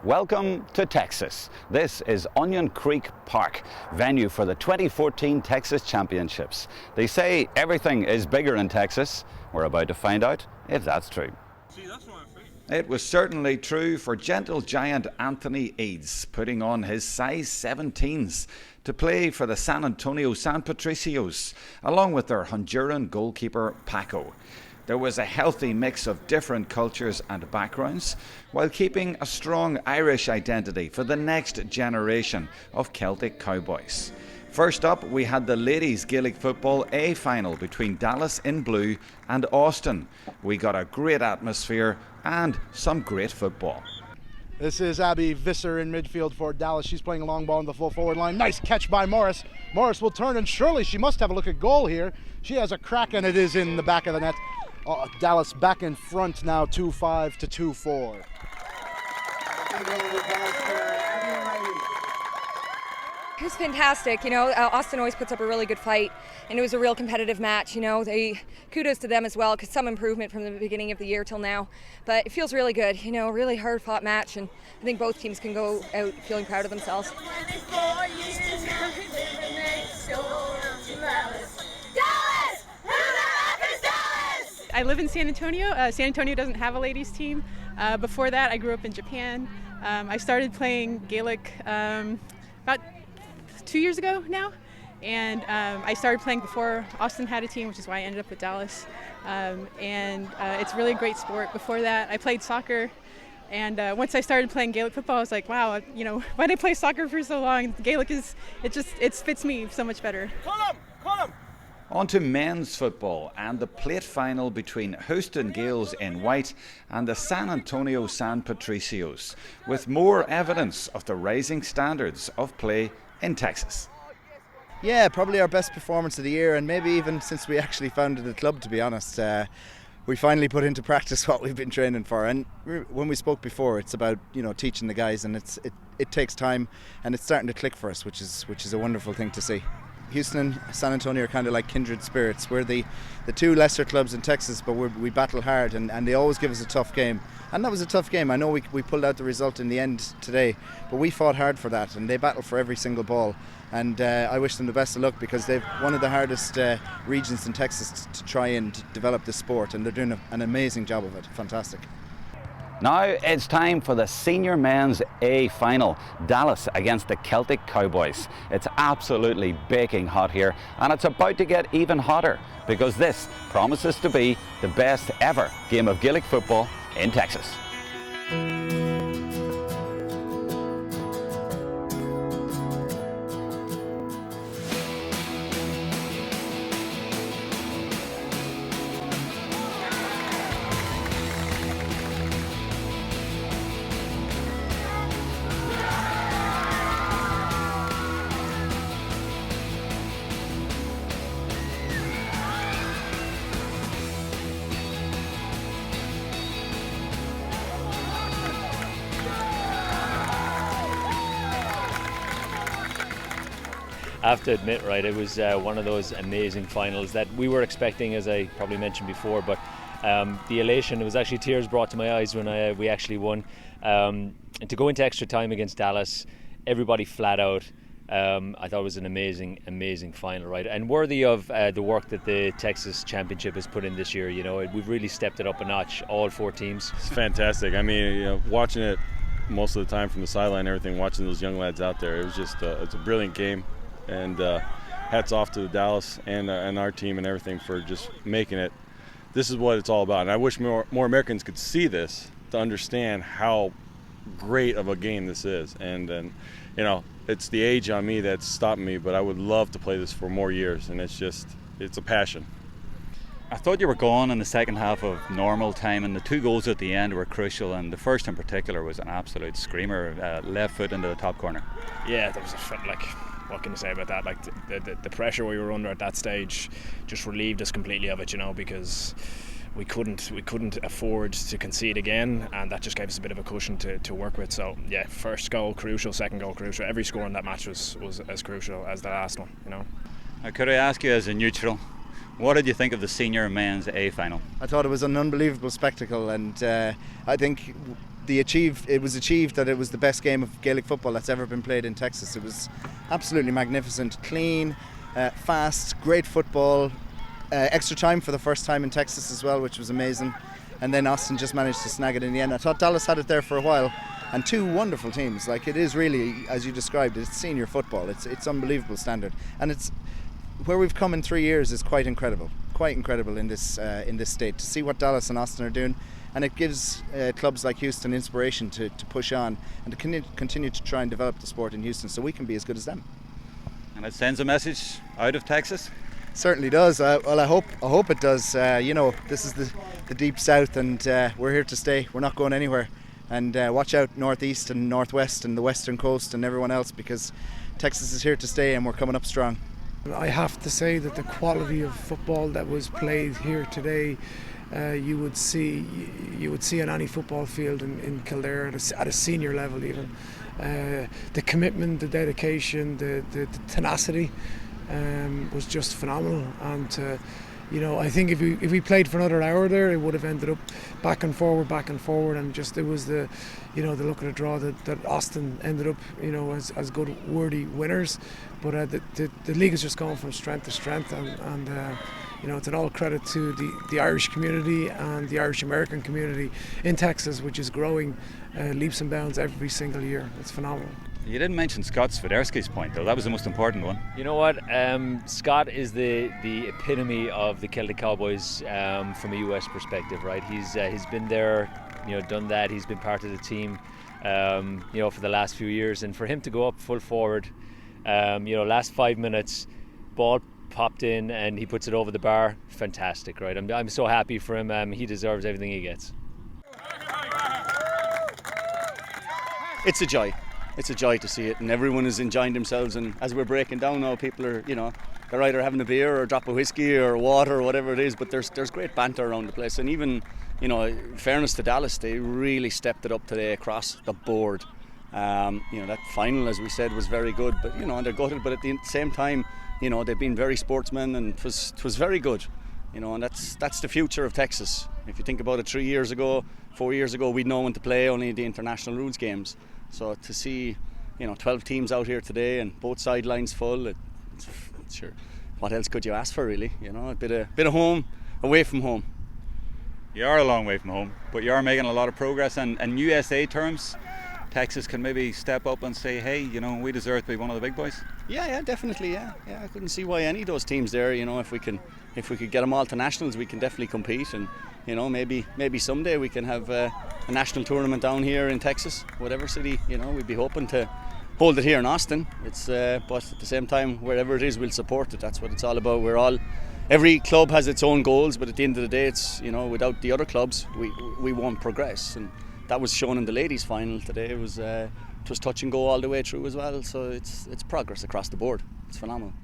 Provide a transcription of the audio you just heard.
Welcome to Texas. This is Onion Creek Park, venue for the 2014 Texas Championships. They say everything is bigger in Texas. We're about to find out if that's true. It was certainly true for gentle giant Anthony Eads, putting on his size 17s to play for the San Antonio San Patricios, along with their Honduran goalkeeper Paco. There was a healthy mix of different cultures and backgrounds, while keeping a strong Irish identity for the next generation of Celtic Cowboys. First up, we had the ladies' Gaelic Football A final between Dallas in blue and Austin. We got a great atmosphere and some great football. This is Abby Visser in midfield for Dallas. She's playing a long ball in the full forward line. Nice catch by Morris. Morris will turn, and surely she must have a look at goal here. She has a crack, and it is in the back of the net. Dallas back in front now, 2-5 to 2-4. It was fantastic. Austin always puts up a really good fight, and it was a real competitive match. Kudos to them as well, because some improvement from the beginning of the year till now. But it feels really good. Really hard-fought match, and I think both teams can go out feeling proud of themselves. I live in San Antonio. San Antonio doesn't have a ladies team. Before that, I grew up in Japan. I started playing Gaelic about 2 years ago now, and I started playing before Austin had a team, which is why I ended up with Dallas. It's really a great sport. Before that, I played soccer, and once I started playing Gaelic football, I was like, wow, why did I play soccer for so long? Gaelic it fits me so much better. Call him! On to men's football and the plate final between Houston Gaels in white and the San Antonio San Patricios, with more evidence of the rising standards of play in Texas. Yeah, probably our best performance of the year, and maybe even since we actually founded the club, to be honest. We finally put into practice what we've been training for, and when we spoke before, it's about teaching the guys, and it takes time, and it's starting to click for us, which is a wonderful thing to see. Houston and San Antonio are kind of like kindred spirits. We're the two lesser clubs in Texas, but we battle hard, and they always give us a tough game. And that was a tough game. I know we pulled out the result in the end today, but we fought hard for that, and they battle for every single ball. And I wish them the best of luck, because they've one of the hardest regions in Texas to try and develop this sport, and they're doing an amazing job of it. Fantastic. Now it's time for the senior men's A final, Dallas against the Celtic Cowboys. It's absolutely baking hot here, and it's about to get even hotter, because this promises to be the best ever game of Gaelic football in Texas. I have to admit, right, it was one of those amazing finals that we were expecting, as I probably mentioned before, but the elation, it was actually tears brought to my eyes when we actually won. And to go into extra time against Dallas, everybody flat out, I thought it was an amazing final, right, and worthy of the work that the Texas Championship has put in this year. We've really stepped it up a notch, all four teams. It's fantastic. I mean, watching it most of the time from the sideline and everything, watching those young lads out there, it was just it's a brilliant game. And hats off to Dallas and our team and everything for just making it. This is what it's all about. And I wish more Americans could see this to understand how great of a game this is. And it's the age on me that's stopping me, but I would love to play this for more years. And it's a passion. I thought you were gone in the second half of normal time, and the two goals at the end were crucial, and the first in particular was an absolute screamer, left foot into the top corner. Yeah, that was what can you say about that? Like the pressure we were under at that stage just relieved us completely of it, because we couldn't afford to concede again, and that just gave us a bit of a cushion to work with. So yeah, first goal crucial, second goal crucial. Every score in that match was as crucial as the last one. Could I ask you, as a neutral, what did you think of the senior men's A final? I thought it was an unbelievable spectacle, and I think it was achieved that it was the best game of Gaelic football that's ever been played in Texas. It was absolutely magnificent, clean, fast, great football, extra time for the first time in Texas as well, which was amazing. And then Austin just managed to snag it in the end. I thought Dallas had it there for a while, and two wonderful teams. Like, it is really, as you described, it's senior football. It's unbelievable standard, and it's where we've come in 3 years is quite incredible in this state, to see what Dallas and Austin are doing. And it gives clubs like Houston inspiration to push on and to continue to try and develop the sport in Houston, so we can be as good as them. And it sends a message out of Texas? Certainly does. Well, I hope it does. This is the deep south, and we're here to stay. We're not going anywhere. And watch out northeast and northwest and the western coast and everyone else, because Texas is here to stay and we're coming up strong. I have to say that the quality of football that was played here today, you would see on any football field in Kildare at a senior level even. The commitment, the dedication, the tenacity was just phenomenal. And I think if we played for another hour there, it would have ended up back and forward, and just it was the luck of the draw that Austin ended up as good worthy winners. But the league is just going from strength to strength, and it's an all credit to the Irish community and the Irish American community in Texas, which is growing leaps and bounds every single year. It's phenomenal. You didn't mention Scott Swiderski's point, though. That was the most important one. You know what? Scott is the epitome of the Celtic Cowboys from a US perspective, right? He's been there, done that. He's been part of the team, for the last few years. And for him to go up full forward, last 5 minutes, ball popped in and he puts it over the bar. Fantastic, right? I'm so happy for him. He deserves everything he gets. It's a joy. It's a joy to see it, and everyone is enjoying themselves. And as we're breaking down now, people are, they're either having a beer or a drop of whiskey or water or whatever it is. But there's great banter around the place, and even, in fairness to Dallas, they really stepped it up today across the board. That final, as we said, was very good. But and they're gutted. But at the same time, they've been very sportsmen, and it was very good. And that's the future of Texas. If you think about it, 4 years ago, we'd know when to play only the international rules games. So to see, 12 teams out here today and both sidelines full, it's sure. What else could you ask for, really? A bit of home, away from home. You are a long way from home, but you are making a lot of progress. And in USA terms, Texas can maybe step up and say, hey, we deserve to be one of the big boys. Yeah, definitely. Yeah. I couldn't see why any of those teams there. If we could get them all to nationals, we can definitely compete. And maybe someday we can have a national tournament down here in Texas, whatever city. We'd be hoping to hold it here in Austin. But at the same time, wherever it is, we'll support it. That's what it's all about. Every club has its own goals, but at the end of the day, it's without the other clubs, we won't progress. And that was shown in the ladies' final today. It was touch and go all the way through as well. So it's progress across the board. It's phenomenal.